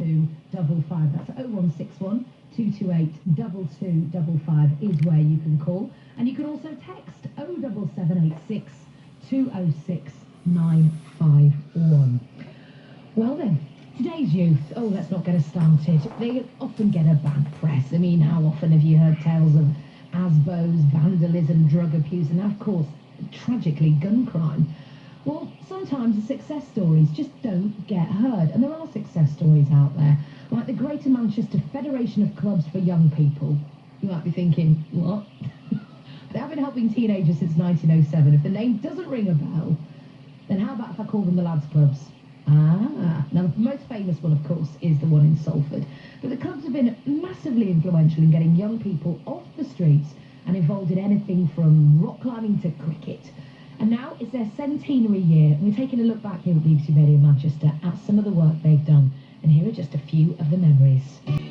255. That's 0161 228 2255 is where you can call. And you can also text 07786 206 951. Well then, today's youth, oh, let's not get us started. They often get a bad press. I mean, how often have you heard tales of ASBOs, vandalism, drug abuse, and of course, tragically, gun crime? Well, sometimes the success stories just don't get heard, and there are success stories out there, like the Greater Manchester Federation of Clubs for Young People. You might be thinking, what? They have been helping teenagers since 1907. If the name doesn't ring a bell, then how about if I call them the Lads Clubs? Now the most famous one, of course, is the one in Salford. But the clubs have been massively influential in getting young people off the streets and involved in anything from rock climbing to cricket. And now it's their centenary year, and we're taking a look back here at BBC Radio Manchester at some of the work they've done. And here are just a few of the memories.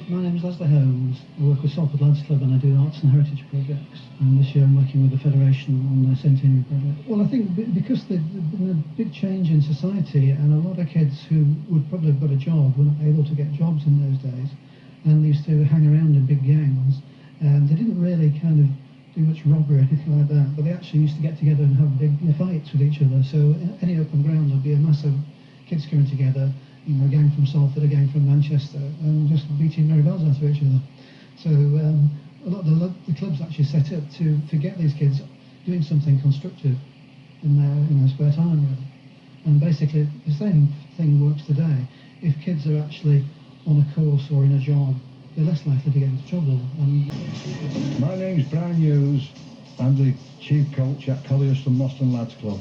My name is Leslie Holmes. I work with Salford Lads Club and I do arts and heritage projects. And this year I'm working with the Federation on the Centenary project. Well, I think because there's been a big change in society, and a lot of kids who would probably have got a job were not able to get jobs in those days, and they used to hang around in big gangs. They didn't really kind of do much robbery or anything like that, but they actually used to get together and have big fights with each other. So any open ground would be a massive kids coming together, you know, a gang from Salford, a gang from Manchester, and just beating merry bells out of each other. So a lot of the clubs actually set up to get these kids doing something constructive in their spare time, really. And basically the same thing works today. If kids are actually on a course or in a job, they're less likely to get into trouble. My name's Brian Hughes. I'm the chief coach at Colliers and Moston Lads Club.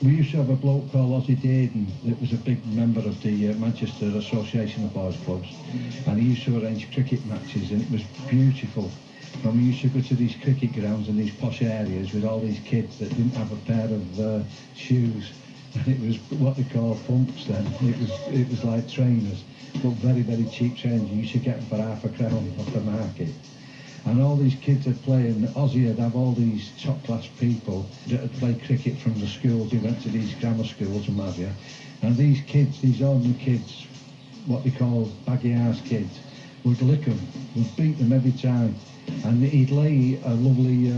We used to have a bloke called Ozzy Daden that was a big member of the Manchester Association of Boys Clubs, and he used to arrange cricket matches, and it was beautiful. And we used to go to these cricket grounds in these posh areas with all these kids that didn't have a pair of shoes, and it was what they call pumps then. It was like trainers, but very, very cheap trainers. You used to get them for £0.50 off the market. And all these kids would play, and Ozzy would have all these top-class people that would play cricket from the schools. He went to these grammar schools and what have you. And these kids, these ordinary kids, what they call baggy-ass kids, would lick them, would beat them every time. And he'd lay a lovely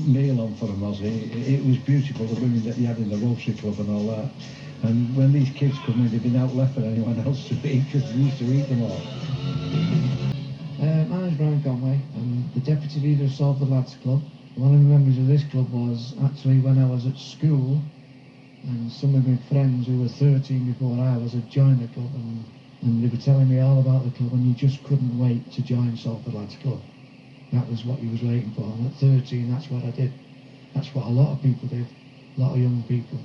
meal on for them, Ozzy. It was beautiful, the women that he had in the Rotary Club and all that. And when these kids come in, they'd been out left for anyone else to eat, because they used to eat them all. My name's Brian Conway. I'm the deputy leader of Salford Lads Club. One of the members of this club was actually when I was at school, and some of my friends who were 13 before I was had joined the club, and they were telling me all about the club, and you just couldn't wait to join Salford Lads Club. That was what you was waiting for, and at 13 that's what I did. That's what a lot of people did, a lot of young people.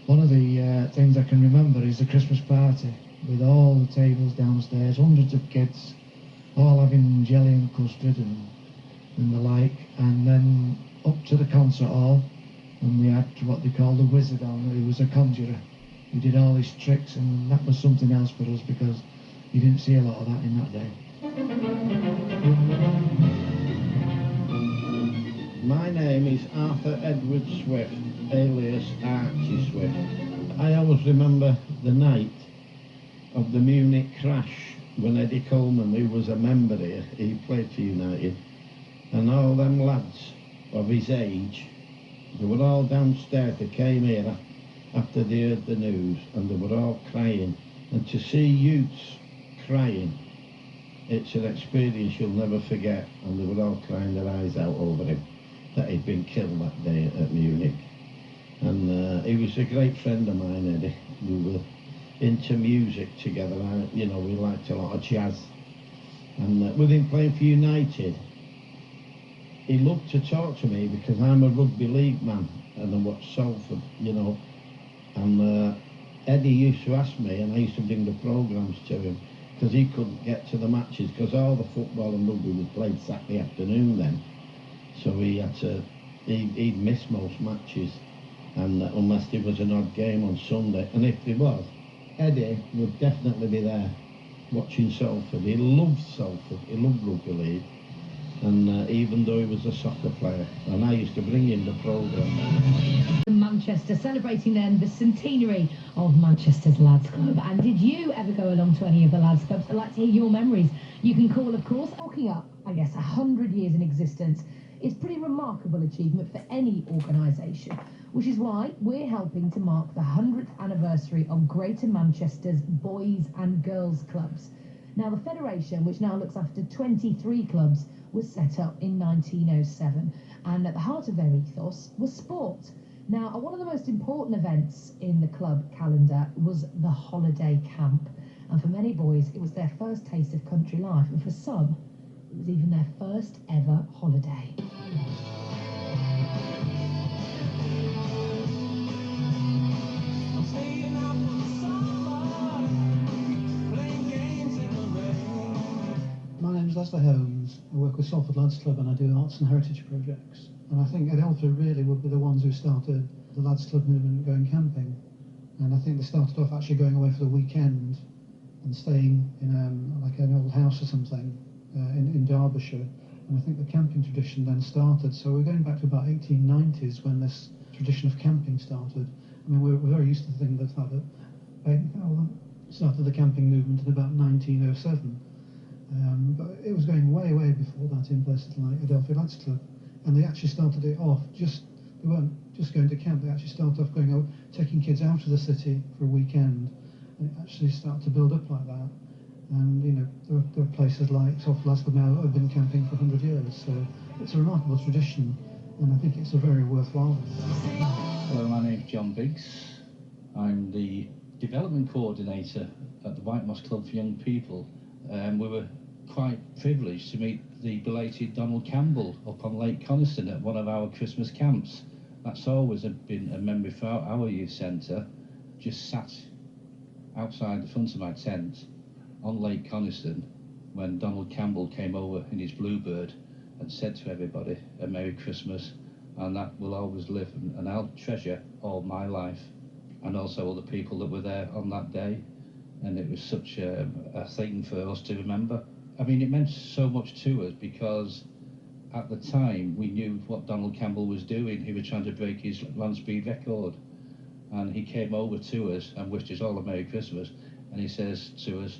One of the things I can remember is the Christmas party, with all the tables downstairs, hundreds of kids, all having jelly and custard and the like, and then up to the concert hall, and we had what they called the wizard on, who was a conjurer. He did all his tricks, and that was something else for us, because you didn't see a lot of that in that day. My name is Arthur Edward Swift, alias Archie Swift. I always remember the night of the Munich crash, when Eddie Coleman, who was a member here, he played for United, and all them lads of his age, they were all downstairs. They came here after they heard the news, and they were all crying. And to see youths crying, it's an experience you'll never forget. And they were all crying their eyes out over him, that he'd been killed that day at Munich. And he was a great friend of mine, Eddie. We were into music together. We liked a lot of jazz, and with him playing for United, he loved to talk to me because I'm a rugby league man and I watch Salford, and Eddie used to ask me, and I used to bring the programmes to him, because he couldn't get to the matches, because all the football and rugby was played Saturday afternoon then, so he'd miss most matches, and unless there was an odd game on Sunday, and if there was, Eddie would definitely be there watching Salford. He loved Salford, he loved rugby league, And even though he was a soccer player, and I used to bring him the programme. Manchester, celebrating then the centenary of Manchester's Lads Club. And did you ever go along to any of the Lads Clubs? I'd like to hear your memories. You can call, of course. Talking up, I guess, 100 years in existence is pretty remarkable achievement for any organisation, which is why we're helping to mark the 100th anniversary of Greater Manchester's Boys and Girls Clubs. Now, the Federation, which now looks after 23 clubs, was set up in 1907, and at the heart of their ethos was sport. Now, one of the most important events in the club calendar was the holiday camp, and for many boys it was their first taste of country life, and for some it was even their first ever holiday. My name's Holmes. I work with Salford Lads Club and I do arts and heritage projects. And I think Adelphi really would be the ones who started the Lads Club movement going camping. And I think they started off actually going away for the weekend and staying in like an old house or something in Derbyshire. And I think the camping tradition then started. So we're going back to about 1890s when this tradition of camping started. I mean, we're very used to the thing that started the camping movement in about 1907. But it was going way, way before that in places like Adelphi Lads Club. And they actually started it off they weren't just going to camp, they actually started off going out, taking kids out of the city for a weekend. And it actually started to build up like that. And, you know, there are places like Salford Lads Club now that have been camping for 100 years. So it's a remarkable tradition, and I think it's a very worthwhile one. Hello, my name's John Biggs. I'm the development coordinator at the Whitemoss Club for Young People. We were quite privileged to meet the belated Donald Campbell up on Lake Coniston at one of our Christmas camps. That's always been a memory for our youth centre. Just sat outside the front of my tent on Lake Coniston when Donald Campbell came over in his Bluebird and said to everybody a Merry Christmas, and that will always live, and I'll treasure all my life, and also all the people that were there on that day. And it was such a thing for us to remember. I mean, it meant so much to us because at the time we knew what Donald Campbell was doing. He was trying to break his land speed record, and he came over to us and wished us all a Merry Christmas. And he says to us,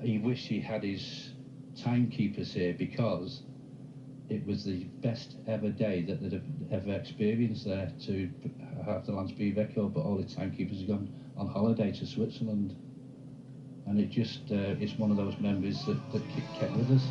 he wished he had his timekeepers here because it was the best ever day that they'd have ever experienced there to have the land speed record, but all the timekeepers had gone on holiday to Switzerland. And it just, it's one of those memories that kept with us.